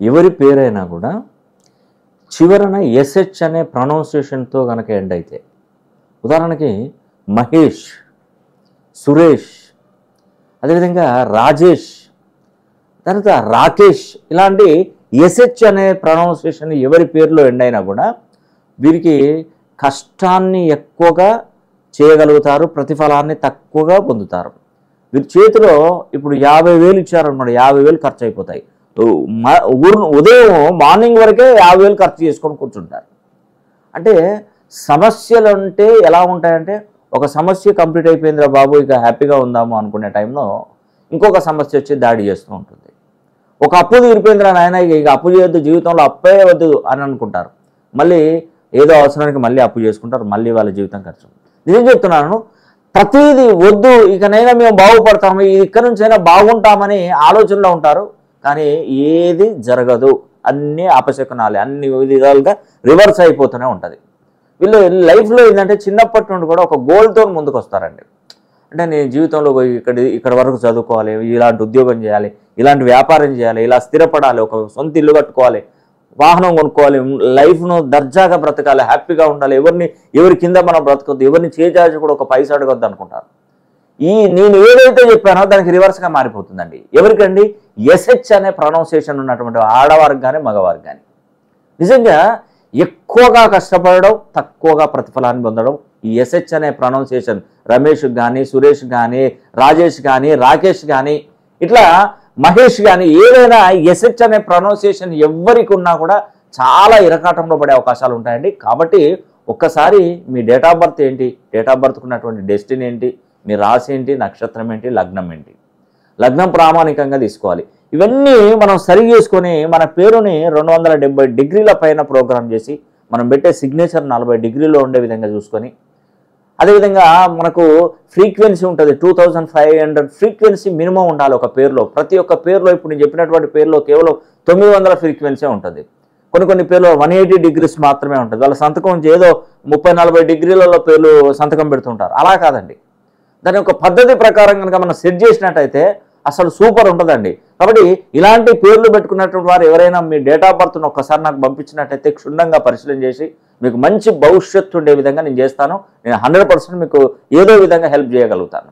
ఎవరి పేరైనా కూడా చివరన ఎస్హెచ్ అనే ప్రొనౌన్సియేషన్తో కనుక ఎండ్ అయితే, ఉదాహరణకి మహేష్, సురేష్, అదేవిధంగా రాజేష్, తర్వాత రాకేష్, ఇలాంటి ఎస్హెచ్ అనే ప్రొనౌన్సియేషన్ ఎవరి పేరులో ఎండ్ అయినా కూడా వీరికి కష్టాన్ని ఎక్కువగా చేయగలుగుతారు, ప్రతిఫలాన్ని తక్కువగా పొందుతారు. వీరి చేతిలో ఇప్పుడు 50,000 ఇచ్చారన్నమాట, 50,000 ఖర్చు అయిపోతాయి. ఉదయం మార్నింగ్ వరకే 50,000 ఖర్చు చేసుకొని కూర్చుంటారు. అంటే సమస్యలు అంటే ఎలా ఉంటాయంటే, ఒక సమస్య కంప్లీట్ అయిపోయిందిరా బాబు ఇక హ్యాపీగా ఉందాము అనుకునే టైంలో ఇంకొక సమస్య వచ్చి దాడి చేస్తూ ఉంటుంది. ఒక అప్పు తీరిపోయిందిరా నాయన ఇక అప్పు చేయొద్దు, జీవితంలో అప్పే వద్దు అని అనుకుంటారు. మళ్ళీ ఏదో అవసరానికి మళ్ళీ అప్పు చేసుకుంటారు, మళ్ళీ వాళ్ళ జీవితం ఖర్చు. నిజం చెప్తున్నాను, ప్రతిదీ వద్దు ఇకనైనా మేము బాగుపడతాము, ఇక్కడ నుంచైనా బాగుంటామని ఆలోచనలో ఉంటారు. కానీ ఏది జరగదు, అన్నీ అపశకునాలే, అన్ని విధాలుగా రివర్స్ అయిపోతూనే ఉంటుంది. వీళ్ళు లైఫ్లో ఏంటంటే చిన్నప్పటి నుండి కూడా ఒక గోల్తో ముందుకు వస్తారండి. అంటే నేను జీవితంలో ఇక్కడ వరకు చదువుకోవాలి, ఇలాంటి ఉద్యోగం చేయాలి, ఇలాంటి వ్యాపారం చేయాలి, ఇలా స్థిరపడాలి, ఒక సొంత ఇల్లు కట్టుకోవాలి, వాహనం కొనుక్కోవాలి, లైఫ్ను దర్జాగా బ్రతకాలి, హ్యాపీగా ఉండాలి, ఎవరి కింద మనం బ్రతకొద్దు, ఎవరిని చేజార్చి కూడా ఒక పైసా అడగొద్దు అనుకుంటారు. నేను ఏదైతే చెప్పానో దానికి రివర్స్గా మారిపోతుందండి. ఎవరికండి? ఎస్హెచ్ అనే ప్రొనౌన్సియేషన్ ఉన్నటువంటి ఆడవారికి కానీ మగవారికి కానీ. నిజంగా ఎక్కువగా కష్టపడడం, తక్కువగా ప్రతిఫలాన్ని పొందడం ఈ ఎస్హెచ్ అనే ప్రొనౌన్సియేషన్ రమేష్ కానీ, సురేష్ కానీ, రాజేష్ కానీ, రాకేష్ కానీ, ఇట్లా మహేష్ కానీ ఏదైనా ఎస్హెచ్ అనే ప్రొనౌన్సియేషన్ ఎవరికి ఉన్నా కూడా చాలా ఇరకాటంలో పడే అవకాశాలు ఉంటాయండి. కాబట్టి ఒక్కసారి మీ డేట్ ఆఫ్ బర్త్ ఏంటి, డేట్ ఆఫ్ బర్త్కు ఉన్నటువంటి డెస్టినీ ఏంటి, మీ రాశి ఏంటి, నక్షత్రం ఏంటి, లగ్నం ఏంటి, లగ్నం ప్రామాణికంగా తీసుకోవాలి. ఇవన్నీ మనం సరి చేసుకొని మన పేరుని 270 డిగ్రీల పైన ప్రోగ్రామ్ చేసి మనం పెట్టే సిగ్నేచర్ 40 డిగ్రీలో ఉండే విధంగా చూసుకొని, అదేవిధంగా మనకు ఫ్రీక్వెన్సీ ఉంటుంది 2500 ఫ్రీక్వెన్సీ మినిమం ఉండాలి ఒక పేరులో. ప్రతి ఒక్క పేరులో ఇప్పుడు నేను చెప్పినటువంటి పేరులో కేవలం 900 ఫ్రీక్వెన్సీ ఉంటుంది. కొన్ని పేర్లు 180 డిగ్రీస్ మాత్రమే ఉంటుంది. వాళ్ళ సంతకం ఏదో 30-40 డిగ్రీలలో పేర్లు సంతకం పెడుతుంటారు. అలా కాదండి, దాని యొక్క పద్ధతి ప్రకారం కనుక మనం సెట్ చేసినట్టయితే అసలు సూపర్ ఉంటుందండి. కాబట్టి ఇలాంటి పేర్లు పెట్టుకున్నటువంటి వారు ఎవరైనా మీ డేట్ ఆఫ్ బర్త్ను ఒక్కసారి నాకు పంపించినట్టయితే క్షుణ్ణంగా పరిశీలన చేసి మీకు మంచి భవిష్యత్తు ఉండే విధంగా నేను చేస్తాను. నేను 100% మీకు ఏదో విధంగా హెల్ప్ చేయగలుగుతాను.